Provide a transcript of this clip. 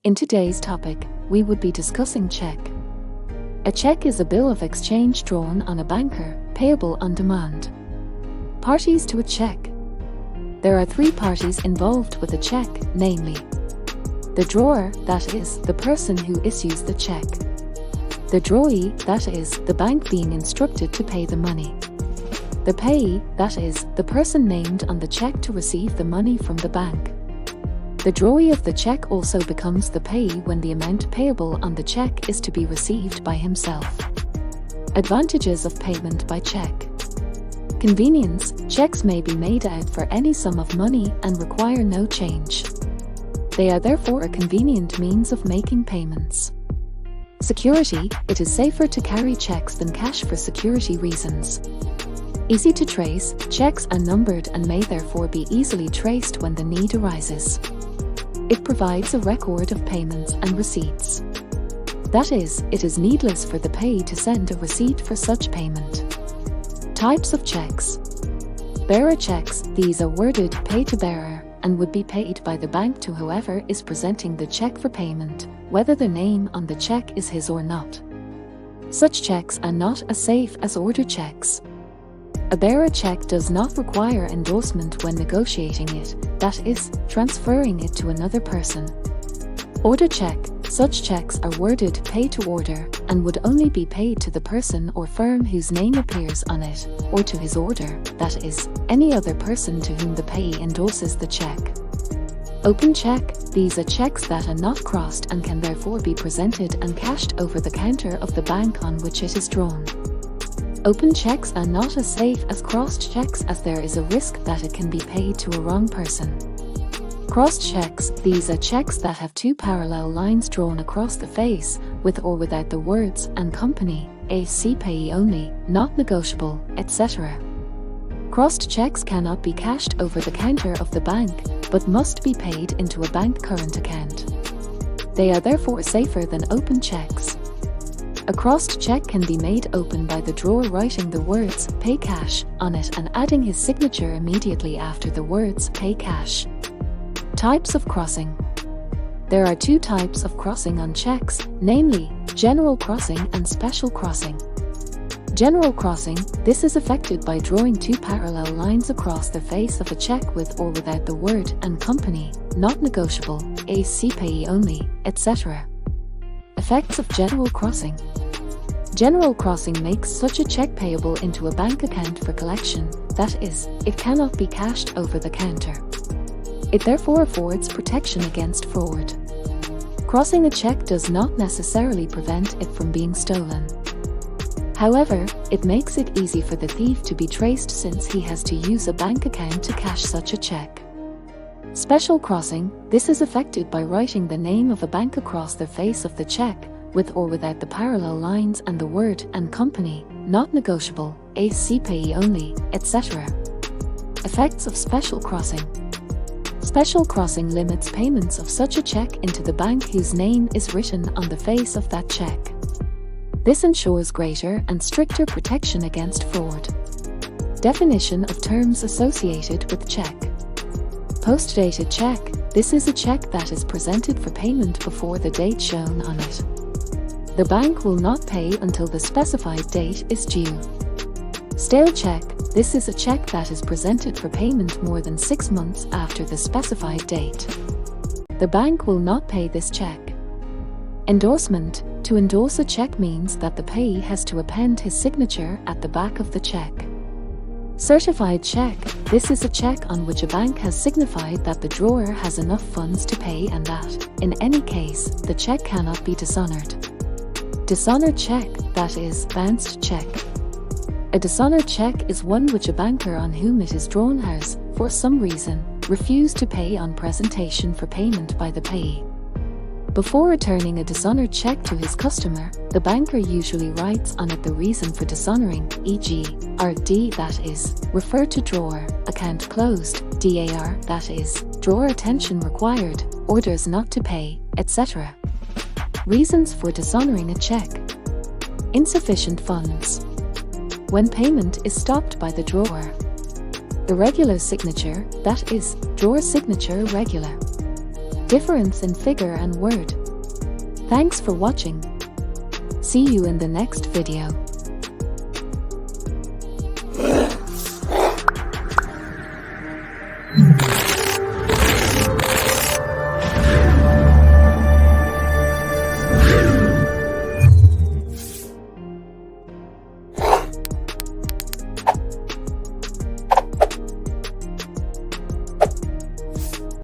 In today's topic, we would be discussing cheque. A cheque is a bill of exchange drawn on a banker, payable on demand. Parties to a cheque. There are three parties involved with a cheque, namely the drawer, that is, the person who issues the cheque; the drawee, that is, the bank being instructed to pay the money; the payee, that is, the person named on the cheque to receive the money from the bank. The drawee of the cheque also becomes the payee when the amount payable on the cheque is to be received by himself. Advantages of payment by cheque. Convenience: cheques may be made out for any sum of money and require no change. They are therefore a convenient means of making payments. Security: it is safer to carry cheques than cash for security reasons. Easy to trace: cheques are numbered and may therefore be easily traced when the need arises. It provides a record of payments and receipts. That is, it is needless for the payee to send a receipt for such payment. Types of cheques. Bearer cheques: these are worded pay to bearer and would be paid by the bank to whoever is presenting the cheque for payment, whether the name on the cheque is his or not. Such cheques are not as safe as order cheques. A bearer cheque does not require endorsement when negotiating it, that is, transferring it to another person. Order cheque: such cheques are worded pay to order and would only be paid to the person or firm whose name appears on it, or to his order, that is, any other person to whom the payee endorses the cheque. Open cheque: these are cheques that are not crossed and can therefore be presented and cashed over the counter of the bank on which it is drawn. Open cheques are not as safe as crossed cheques as there is a risk that it can be paid to a wrong person. Crossed cheques: these are cheques that have two parallel lines drawn across the face, with or without the words "and company," AC payee only, not negotiable, etc. Crossed cheques cannot be cashed over the counter of the bank, but must be paid into a bank current account. They are therefore safer than open cheques. A crossed cheque can be made open by the drawer writing the words "pay cash" on it and adding his signature immediately after the words "pay cash." Types of crossing. There are two types of crossing on cheques, namely, general crossing and special crossing. General crossing: this is effected by drawing two parallel lines across the face of a cheque with or without the word "and company," not negotiable, AC payee only, etc. Effects of general crossing. General crossing makes such a cheque payable into a bank account for collection, that is, it cannot be cashed over the counter. It therefore affords protection against fraud. Crossing a cheque does not necessarily prevent it from being stolen. However, it makes it easy for the thief to be traced since he has to use a bank account to cash such a cheque. Special crossing: this is effected by writing the name of a bank across the face of the cheque, with or without the parallel lines and the word "and company," not negotiable, AC payee only, etc. Effects of special crossing. Special crossing limits payments of such a cheque into the bank whose name is written on the face of that cheque. This ensures greater and stricter protection against fraud. Definition of terms associated with cheque. Post-dated cheque: this is a cheque that is presented for payment before the date shown on it. The bank will not pay until the specified date is due. Stale cheque: this is a cheque that is presented for payment more than 6 months after the specified date. The bank will not pay this cheque. Endorsement: to endorse a cheque means that the payee has to append his signature at the back of the cheque. Certified cheque: this is a cheque on which a bank has signified that the drawer has enough funds to pay and that, in any case, the cheque cannot be dishonoured. Dishonoured cheque: that is, bounced cheque. A dishonoured cheque is one which a banker on whom it is drawn has, for some reason, refused to pay on presentation for payment by the payee. Before returning a dishonoured cheque to his customer, the banker usually writes on it the reason for dishonouring, e.g., RD, that is, refer to drawer, account closed, DAR, that is, drawer attention required, orders not to pay, etc. Reasons for dishonouring a cheque. Insufficient funds. When payment is stopped by the drawer. Irregular signature, that is, drawer signature regular. difference in figure and word. Thanks for watching. See you in the next video.